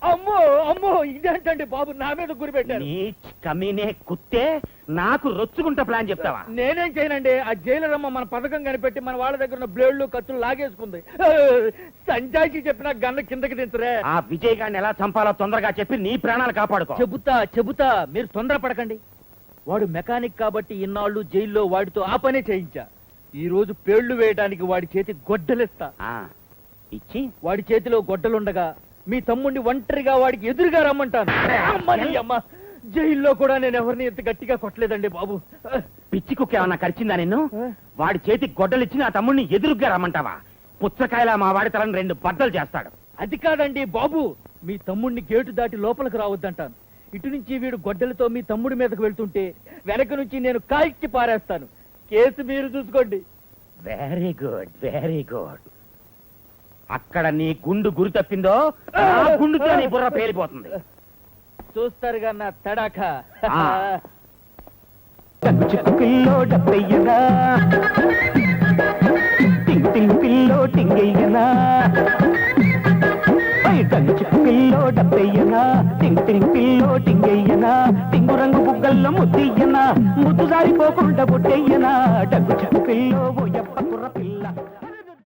అమ్మో అమ్మో ఇదేంటండి బాబు నా మీద గురి పెట్టారు. కమీనే కుత్తే నాకు రొచ్చుకుంటా ప్లాన్ చెప్తావా? నేనేం చేయనండి, ఆ జైలరమ్మ మన పథకం కనిపెట్టి మన వాళ్ళ దగ్గర ఉన్న బ్లేడ్లు కత్తులు లాగేసుకుంది. సంజాయికి చెప్పిన గన్న కిందకి దించరే. ఆ విజయ్ గారిని ఎలా చంపాలో తొందరగా చెప్పి నీ ప్రాణాలు కాపాడుకో. చెబుతా మీరు తొందరపడకండి. వాడు మెకానిక్ కాబట్టి ఇన్నాళ్ళు జైల్లో వాడితో ఆ పనే చేయించా. ఈ రోజు పేళ్లు వేయడానికి వాడి చేతి గొడ్డలిస్తా. ఇచ్చి వాడి చేతిలో గొడ్డలుండగా మీ తమ్ముడిని ఒంటరిగా వాడికి ఎదురుగా రమ్మంటాను. అమ్మ జైల్లో కూడా నేను ఎవరిని ఎంత గట్టిగా కొట్టలేదండి బాబు. పిచ్చి కుక్క ఏమన్నా కరిచిందా నిన్ను? వాడి చేతికి గొడ్డలిచ్చి నా తమ్ముడిని ఎదురుగా రమ్మంటావా? పుచ్చకాయలా మా వాడి తలని 2 బద్దలు చేస్తాడు. అది కాదండి బాబు, మీ తమ్ముడిని గేటు దాటి లోపలికి రావద్దంటాను. ఇటు నుంచి వీడు గొడ్డలతో మీ తమ్ముడి మీదకు వెళ్తుంటే వెనక నుంచి నేను కాల్చి పారేస్తాను. కేసు మీరు చూసుకోండి. Very good very good. అక్కడ నీ గుండు గురి తప్పిందో ఆ గుండుతో నీ బుర్ర పేలిపోతుంది. చూస్తారుగా నా తడాక. పిల్లో డబ్బయ్యనా టింగ్ టింగ్ పిల్లో టింగయ్యనా పిల్లో డబ్బయ్యనా టింగ్ టింగ్ పిల్లో టింగయ్యనా టింగు రంగు బుగ్గల్లో ముద్దయ్యనా ముద్దు జారిపోకుండా బుట్టయ్యనా డగ్గు చెక్కు పిల్లో ఓ ఎప్ప కుర్ర పిల్ల.